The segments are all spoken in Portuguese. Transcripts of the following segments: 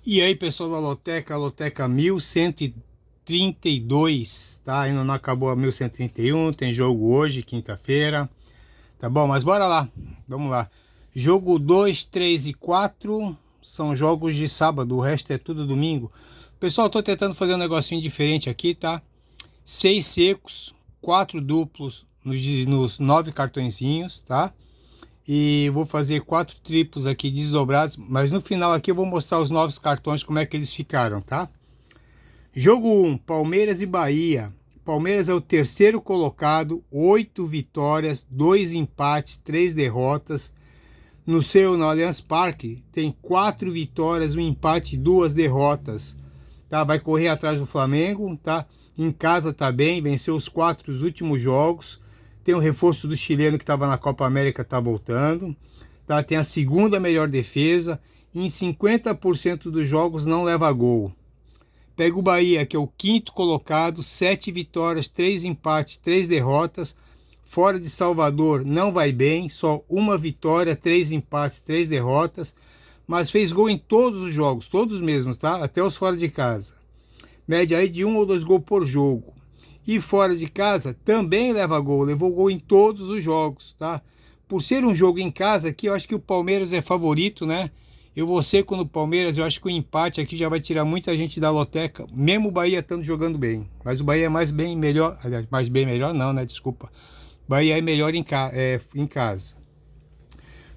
E aí, pessoal da Loteca 1132, tá? Ainda não acabou a 1131, tem jogo hoje, quinta-feira, tá bom? Mas bora lá, vamos lá. Jogo 2, 3 e 4 são jogos de sábado, o resto é tudo domingo. Pessoal, tô tentando fazer um negocinho diferente aqui, tá? 6 secos, 4 duplos nos 9 cartõezinhos, tá? E vou fazer 4 triplos aqui desdobrados, mas no final aqui eu vou mostrar os novos cartões, como é que eles ficaram, tá? Jogo 1, Palmeiras e Bahia. Palmeiras é o terceiro colocado, 8 vitórias, 2 empates, 3 derrotas. No Allianz Parque tem 4 vitórias, 1 empate e 2 derrotas. Tá? Vai correr atrás do Flamengo, tá? Em casa tá bem, venceu os 4 últimos jogos. Tem o reforço do chileno que estava na Copa América, tá voltando. Tá? Tem a segunda melhor defesa. E em 50% dos jogos não leva gol. Pega o Bahia, que é o quinto colocado, 7 vitórias, 3 empates, 3 derrotas. Fora de Salvador não vai bem, só 1 vitória, 3 empates, 3 derrotas. Mas fez gol em todos os jogos, todos mesmos, tá? Até os fora de casa. Média aí de 1 ou 2 gols por jogo. E fora de casa também leva gol, levou gol em todos os jogos, tá? Por ser um jogo em casa aqui, eu acho que o Palmeiras é favorito, né? Eu vou seco no Palmeiras, eu acho que o empate aqui já vai tirar muita gente da loteca, mesmo o Bahia estando jogando bem. Mas o Bahia é mais bem melhor, aliás, mais bem melhor não, né? Desculpa. Bahia é melhor em casa.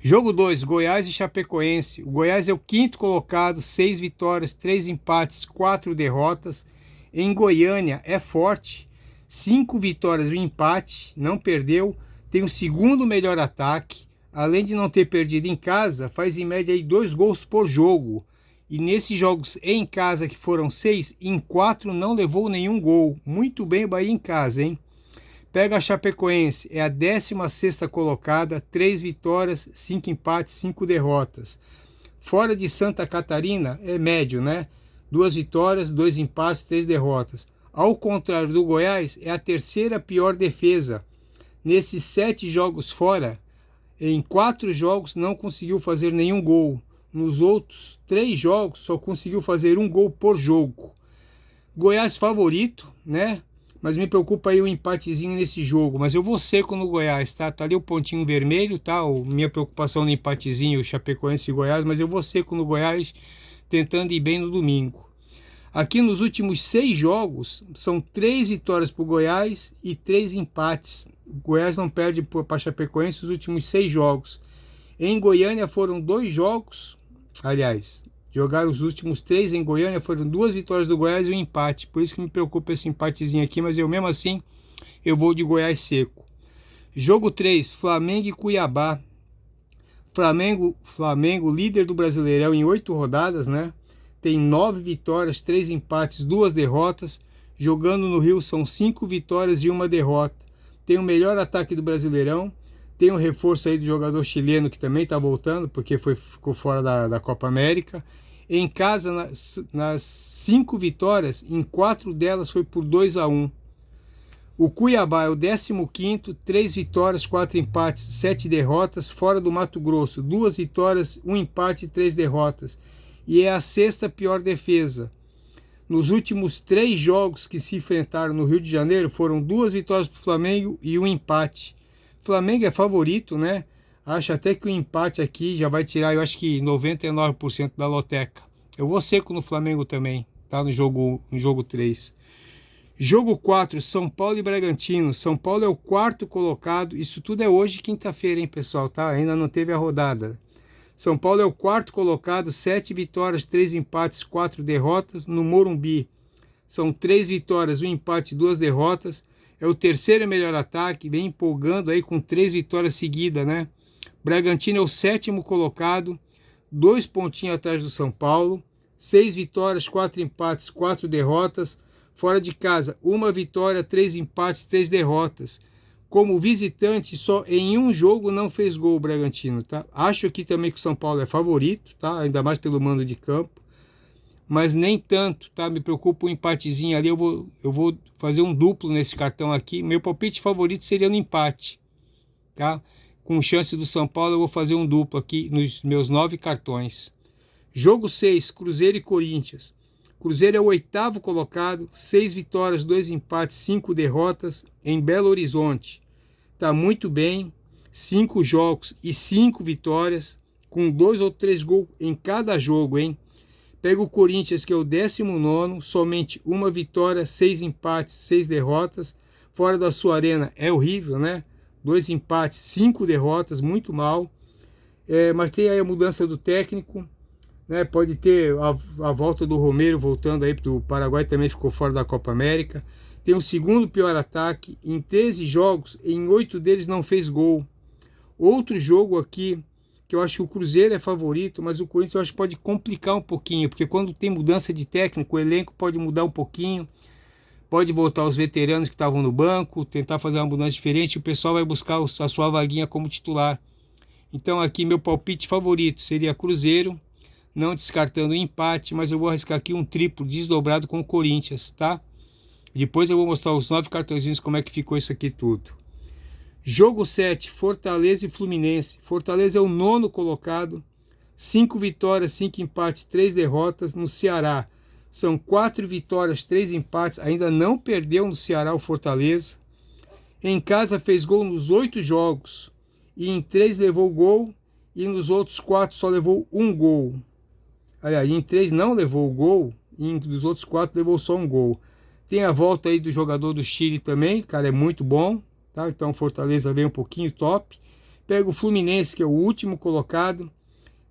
Jogo 2, Goiás e Chapecoense. O Goiás é o quinto colocado, 6 vitórias, 3 empates, 4 derrotas. Em Goiânia é forte, 5 vitórias e um empate, não perdeu. Tem o segundo melhor ataque. Além de não ter perdido em casa, faz em média aí 2 gols por jogo. E nesses jogos em casa, que foram 6, em 4 não levou nenhum gol. Muito bem o Bahia em casa, hein? Pega a Chapecoense, é a 16ª colocada, 3 vitórias, 5 empates, 5 derrotas. Fora de Santa Catarina, é médio, né? 2 vitórias, 2 empates, 3 derrotas. Ao contrário do Goiás, é a terceira pior defesa. Nesses 7 jogos fora, em 4 jogos não conseguiu fazer nenhum gol. Nos outros 3 jogos só conseguiu fazer 1 gol por jogo. Goiás favorito, né? Mas me preocupa aí o empatezinho nesse jogo. Mas eu vou seco no Goiás, tá? Tá ali o pontinho vermelho, tá? Minha preocupação no empatezinho, Chapecoense e Goiás, mas eu vou seco no Goiás, tentando ir bem no domingo. Aqui nos últimos 6 jogos, são 3 vitórias para o Goiás e 3 empates. O Goiás não perde para Chapecoense os últimos 6 jogos. Em Goiânia foram 2 jogos, aliás, jogaram os últimos 3 em Goiânia, foram 2 vitórias do Goiás e um empate. Por isso que me preocupa esse empatezinho aqui, mas eu mesmo assim, eu vou de Goiás seco. Jogo 3, Flamengo e Cuiabá. Flamengo, líder do Brasileirão em 8 rodadas, né? Tem 9 vitórias, 3 empates, 2 derrotas. Jogando no Rio são 5 vitórias e 1 derrota. Tem o melhor ataque do Brasileirão. Tem um reforço aí do jogador chileno que também está voltando, porque ficou fora da Copa América. Em casa, nas 5 vitórias, em 4 delas foi por 2-1. O Cuiabá é o 15º, 3 vitórias, 4 empates, 7 derrotas, fora do Mato Grosso, 2 vitórias, 1 empate e 3 derrotas. E é a 6ª pior defesa. Nos últimos 3 jogos que se enfrentaram no Rio de Janeiro, foram 2 vitórias para o Flamengo e 1 empate. Flamengo é favorito, né? Acho até que o empate aqui já vai tirar, eu acho que 99% da loteca. Eu vou seco no Flamengo também, tá? No jogo 3. Jogo 4, São Paulo e Bragantino. São Paulo é o 4º colocado. Isso tudo é hoje, quinta-feira, hein, pessoal, tá? Ainda não teve a rodada. São Paulo é o 4º colocado, 7 vitórias, 3 empates, 4 derrotas no Morumbi. São 3 vitórias, 1 empate, 2 derrotas. É o terceiro melhor ataque, vem empolgando aí com 3 vitórias seguidas, né? Bragantino é o 7º colocado, 2 pontinhos atrás do São Paulo, 6 vitórias, 4 empates, 4 derrotas. Fora de casa, 1 vitória, 3 empates, 3 derrotas. Como visitante, só em um jogo não fez gol o Bragantino, tá? Acho aqui também que o São Paulo é favorito, tá? Ainda mais pelo mando de campo. Mas nem tanto, tá? Me preocupa um empatezinho ali, eu vou fazer um duplo nesse cartão aqui. Meu palpite favorito seria no empate, tá? Com chance do São Paulo, eu vou fazer um duplo aqui nos meus 9 cartões. Jogo 6, Cruzeiro e Corinthians. Cruzeiro é o 8º colocado, 6 vitórias, 2 empates, 5 derrotas em Belo Horizonte. Tá muito bem, 5 jogos e 5 vitórias, com 2 ou 3 gols em cada jogo, hein? Pega o Corinthians, que é o 19º, somente 1 vitória, 6 empates, 6 derrotas. Fora da sua arena é horrível, né? 2 empates, 5 derrotas, muito mal. Mas tem aí a mudança do técnico, né? Pode ter a volta do Romero voltando aí do Paraguai, também ficou fora da Copa América. Tem o segundo pior ataque, em 13 jogos, em 8 deles não fez gol. Outro jogo aqui, que eu acho que o Cruzeiro é favorito, mas o Corinthians eu acho que pode complicar um pouquinho, porque quando tem mudança de técnico, o elenco pode mudar um pouquinho, pode voltar os veteranos que estavam no banco, tentar fazer uma mudança diferente, o pessoal vai buscar a sua vaguinha como titular. Então aqui meu palpite favorito seria Cruzeiro, não descartando o empate, mas eu vou arriscar aqui um triplo desdobrado com o Corinthians, tá? Depois eu vou mostrar os 9 cartõezinhos como é que ficou isso aqui tudo. Jogo 7, Fortaleza e Fluminense. Fortaleza é o 9º colocado, 5 vitórias, 5 empates, 3 derrotas no Ceará. São 4 vitórias, 3 empates, ainda não perdeu no Ceará o Fortaleza. Em casa fez gol nos 8 jogos, e em 3 levou gol, e nos outros 4 só levou 1 gol. Aliás, em 3 não levou gol, e nos outros 4 levou só 1 gol. Tem a volta aí do jogador do Chile também, cara, é muito bom. Tá? Então o Fortaleza vem um pouquinho top. Pega o Fluminense, que é o último colocado.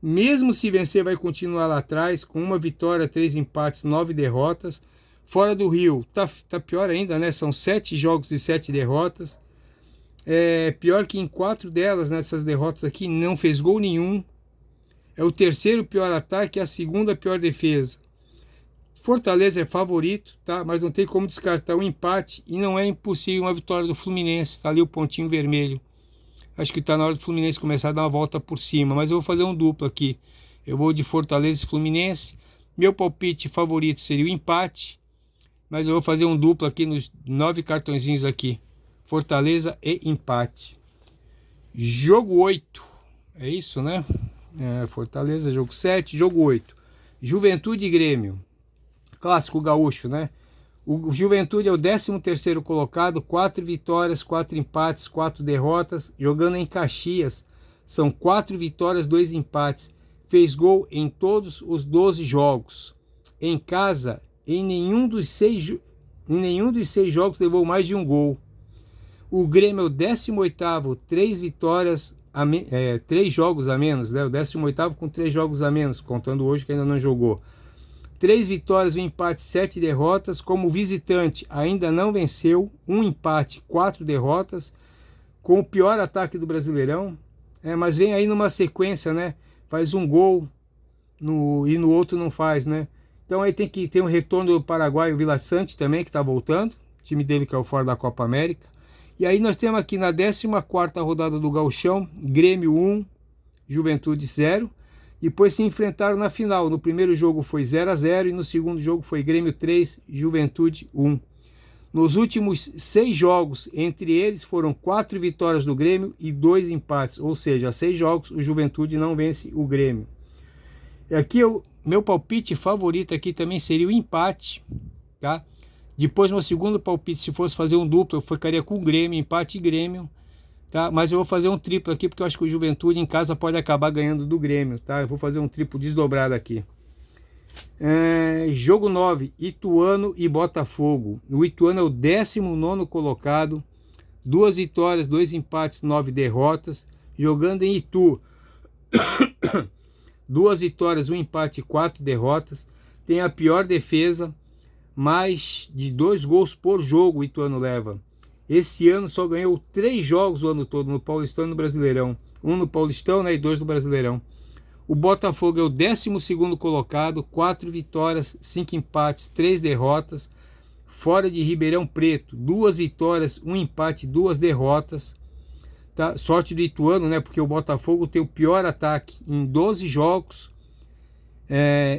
Mesmo se vencer, vai continuar lá atrás, com 1 vitória, 3 empates, 9 derrotas. Fora do Rio, tá pior ainda, né? São 7 jogos e 7 derrotas. Pior que em 4 delas, nessas derrotas aqui, não fez gol nenhum. É o 3º pior ataque e a 2ª pior defesa. Fortaleza é favorito, tá? Mas não tem como descartar o empate e não é impossível uma vitória do Fluminense. Está ali o pontinho vermelho. Acho que está na hora do Fluminense começar a dar uma volta por cima, mas eu vou fazer um duplo aqui. Eu vou de Fortaleza e Fluminense. Meu palpite favorito seria o empate, mas eu vou fazer um duplo aqui nos 9 cartõezinhos aqui. Fortaleza e empate. Jogo 8. É isso, né? Fortaleza, jogo 7, jogo 8. Juventude e Grêmio. Clássico gaúcho, né? O Juventude é o 13º colocado, 4 vitórias, 4 empates, 4 derrotas, jogando em Caxias. São 4 vitórias, 2 empates. Fez gol em todos os 12 jogos. Em casa, em nenhum dos 6 jogos levou mais de 1 gol. O Grêmio é o 18º, 3 vitórias, 3 jogos a menos, né? O 18º com 3 jogos a menos, contando hoje que ainda não jogou. 3 vitórias, 1 empate, 7 derrotas. Como visitante, ainda não venceu. 1 empate, 4 derrotas. Com o pior ataque do Brasileirão. Mas vem aí numa sequência, né? Faz 1 gol e no outro não faz, né? Então aí tem que ter um retorno do Paraguai, o Vila Sante também, que está voltando. O time dele que é o fora da Copa América. E aí nós temos aqui na 14ª rodada do Gauchão, Grêmio 1, Juventude 0. Depois se enfrentaram na final. No primeiro jogo foi 0-0 e no segundo jogo foi Grêmio 3, Juventude 1. Nos últimos 6 jogos, entre eles foram 4 vitórias do Grêmio e 2 empates. Ou seja, 6 jogos o Juventude não vence o Grêmio. Aqui meu palpite favorito aqui também seria o empate, tá? Depois meu segundo palpite, se fosse fazer um duplo, eu ficaria com o Grêmio, empate e Grêmio. Tá? Mas eu vou fazer um triplo aqui, porque eu acho que o Juventude em casa pode acabar ganhando do Grêmio, tá? Eu vou fazer um triplo desdobrado aqui. Jogo 9, Ituano e Botafogo. O Ituano é o 19º colocado, 2 vitórias, 2 empates, 9 derrotas, jogando em Itu. 2 vitórias, 1 empate, 4 derrotas. Tem a pior defesa, mais de 2 gols por jogo o Ituano leva. Esse ano só ganhou 3 jogos o ano todo, no Paulistão e no Brasileirão. 1 no Paulistão, né, e 2 no Brasileirão. O Botafogo é o 12º colocado, 4 vitórias, 5 empates, 3 derrotas. Fora de Ribeirão Preto, 2 vitórias, 1 empate, 2 derrotas. Tá? Sorte do Ituano, né, porque o Botafogo tem o pior ataque em 12 jogos.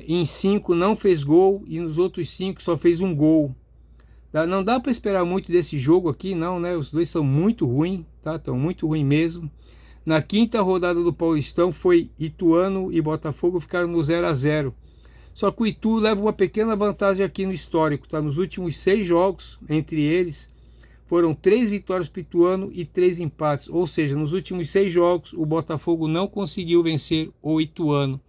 Em 5 não fez gol e nos outros 5 só fez 1 gol. Não dá para esperar muito desse jogo aqui, não, né? Os dois são muito ruins, tá? Estão muito ruins mesmo. Na quinta rodada do Paulistão foi Ituano e Botafogo ficaram no 0-0. Só que o Itu leva uma pequena vantagem aqui no histórico, tá? Nos últimos 6 jogos, entre eles, foram 3 vitórias para o Ituano e 3 empates. Ou seja, nos últimos 6 jogos, o Botafogo não conseguiu vencer o Ituano.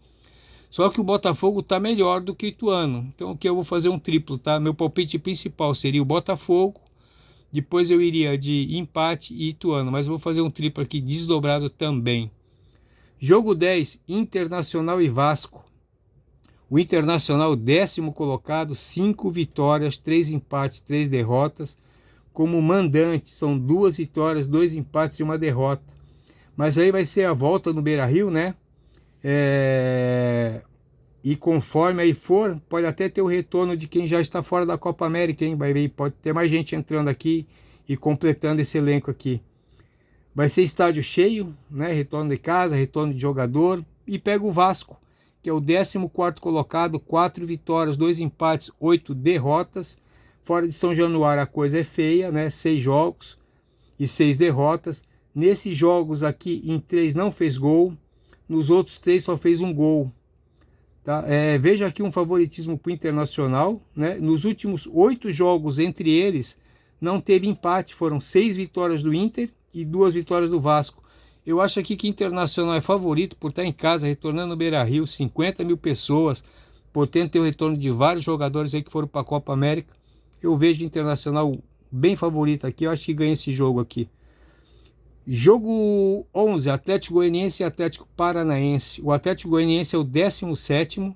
Só que o Botafogo está melhor do que o Ituano. Então aqui eu vou fazer um triplo, tá? Meu palpite principal seria o Botafogo. Depois eu iria de empate e Ituano, mas vou fazer um triplo aqui desdobrado também. Jogo 10, Internacional e Vasco. O Internacional, 10º colocado, 5 vitórias, 3 empates, 3 derrotas. Como mandante, são 2 vitórias, 2 empates e 1 derrota. Mas aí vai ser a volta no Beira-Rio, né? E conforme aí for, pode até ter o retorno de quem já está fora da Copa América, hein? Pode ter mais gente entrando aqui e completando esse elenco aqui. Vai ser estádio cheio, né? Retorno de casa, retorno de jogador. E pega o Vasco, que é o 14º colocado, 4 vitórias, 2 empates, 8 derrotas. Fora de São Januário a coisa é feia, né? 6 jogos e 6 derrotas. Nesses jogos aqui, em 3 não fez gol. Nos outros 3 só fez um gol. Tá? Veja aqui um favoritismo para o Internacional, né? Nos últimos 8 jogos entre eles, não teve empate. Foram 6 vitórias do Inter e 2 vitórias do Vasco. Eu acho aqui que o Internacional é favorito por estar em casa, retornando no Beira-Rio, 50 mil pessoas, podendo ter o retorno de vários jogadores aí que foram para a Copa América. Eu vejo o Internacional bem favorito aqui, eu acho que ganha esse jogo aqui. Jogo 11, Atlético Goianiense e Atlético Paranaense. O Atlético Goianiense é o 17º,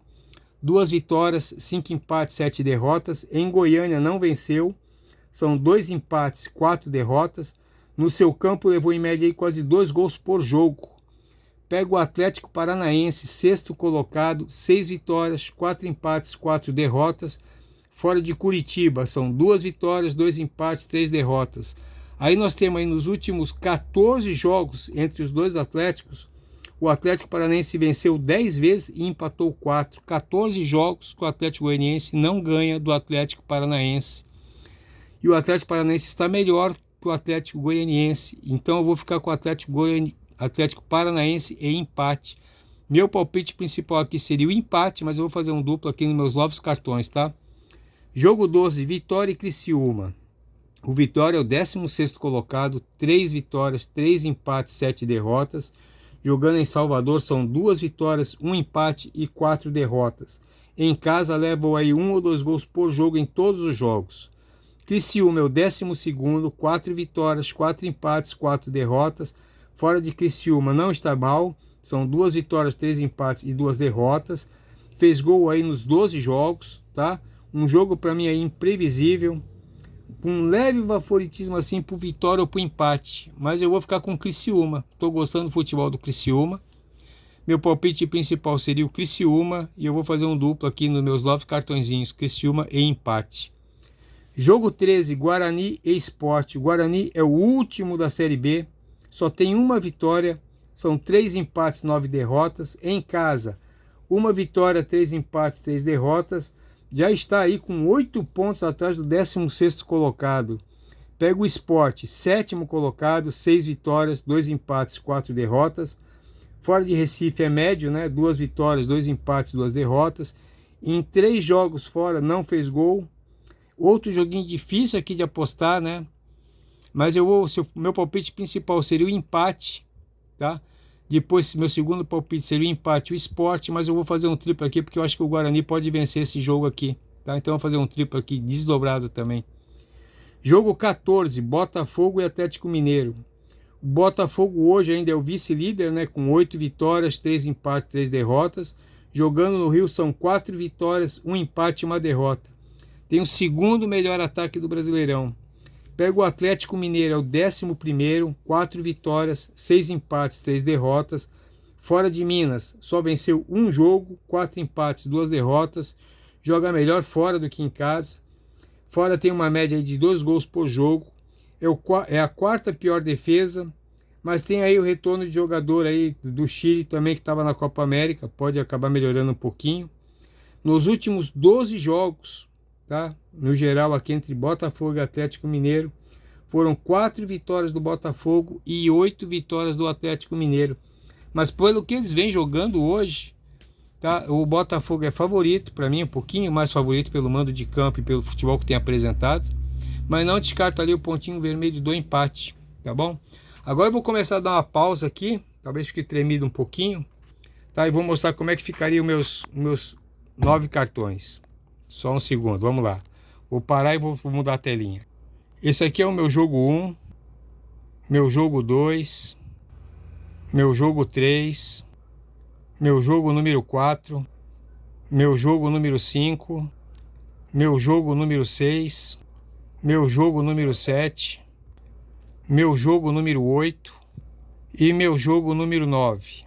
2 vitórias, 5 empates, 7 derrotas. Em Goiânia não venceu, são 2 empates, 4 derrotas. No seu campo levou em média aí quase 2 gols por jogo. Pega o Atlético Paranaense, 6º colocado, 6 vitórias, 4 empates, 4 derrotas. Fora de Curitiba, são 2 vitórias, 2 empates, 3 derrotas. Aí nós temos aí nos últimos 14 jogos entre os dois Atléticos, o Atlético Paranaense venceu 10 vezes e empatou 4. 14 jogos que o Atlético Goianiense não ganha do Atlético Paranaense. E o Atlético Paranaense está melhor que o Atlético Goianiense. Então eu vou ficar com o Atlético Paranaense em empate. Meu palpite principal aqui seria o empate, mas eu vou fazer um duplo aqui nos meus novos cartões, tá? Jogo 12, Vitória e Criciúma. O Vitória é o 16º colocado, 3 vitórias, 3 empates, 7 derrotas. Jogando em Salvador são 2 vitórias, 1 empate e 4 derrotas. Em casa levam aí 1 ou 2 gols por jogo em todos os jogos. Criciúma é o 12º, 4 vitórias, 4 empates, 4 derrotas. Fora de Criciúma não está mal, são 2 vitórias, 3 empates e 2 derrotas. Fez gol aí nos 12 jogos, tá? Um jogo para mim aí imprevisível, com um leve favoritismo assim pro Vitória ou pro empate, mas eu vou ficar com o Criciúma. Estou gostando do futebol do Criciúma. Meu palpite principal seria o Criciúma e eu vou fazer um duplo aqui nos meus 9 cartõezinhos, Criciúma e empate. Jogo 13, Guarani e Sport. O Guarani é o último da Série B, só tem uma vitória, são 3 empates, 9 derrotas. Em casa, 1 vitória, 3 empates, 3 derrotas. Já está aí com 8 pontos atrás do 16º colocado. Pega o Sport, 7º colocado, 6 vitórias, 2 empates, 4 derrotas. Fora de Recife é médio, né? 2 vitórias, 2 empates, 2 derrotas. Em 3 jogos fora não fez gol. Outro joguinho difícil aqui de apostar, né? Mas meu palpite principal seria o empate, tá? Depois, meu segundo palpite seria o empate, o Sport, mas eu vou fazer um triplo aqui, porque eu acho que o Guarani pode vencer esse jogo aqui, tá? Então eu vou fazer um triplo aqui, desdobrado também. Jogo 14, Botafogo e Atlético Mineiro. O Botafogo hoje ainda é o vice-líder, né? Com 8 vitórias, 3 empates, 3 derrotas. Jogando no Rio são 4 vitórias, 1 empate e 1 derrota. Tem o segundo melhor ataque do Brasileirão. Pega o Atlético Mineiro, é o 11º, 4 vitórias, 6 empates, 3 derrotas. Fora de Minas, só venceu 1 jogo, 4 empates, 2 derrotas. Joga melhor fora do que em casa. Fora tem uma média de 2 gols por jogo. É a 4ª pior defesa, mas tem aí o retorno de jogador aí do Chile também, que estava na Copa América, pode acabar melhorando um pouquinho. Nos últimos 12 jogos, tá? No geral aqui entre Botafogo e Atlético Mineiro, foram 4 vitórias do Botafogo e 8 vitórias do Atlético Mineiro. Mas pelo que eles vêm jogando hoje, tá? O Botafogo é favorito, para mim um pouquinho mais favorito pelo mando de campo e pelo futebol que tem apresentado. Mas não descarta ali o pontinho vermelho do empate, tá bom? Agora eu vou começar a dar uma pausa aqui, talvez fique tremido um pouquinho, tá? E vou mostrar como é que ficaria os meus 9 cartões. Só um segundo, vamos lá. Vou parar e vou mudar a telinha. Esse aqui é o meu jogo 1, meu jogo 2, meu jogo 3, meu jogo número 4, meu jogo número 5, meu jogo número 6, meu jogo número 7, meu jogo número 8 e meu jogo número 9.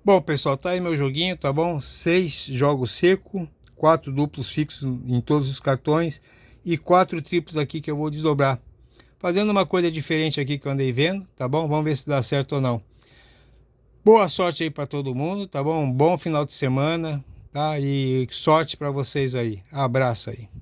Bom, pessoal, tá aí meu joguinho, tá bom? 6 jogos seco, 4 duplos fixos em todos os cartões e 4 triplos aqui que eu vou desdobrar. Fazendo uma coisa diferente aqui que eu andei vendo, tá bom? Vamos ver se dá certo ou não. Boa sorte aí para todo mundo, tá bom? Um bom final de semana, tá? E sorte para vocês aí. Abraço aí.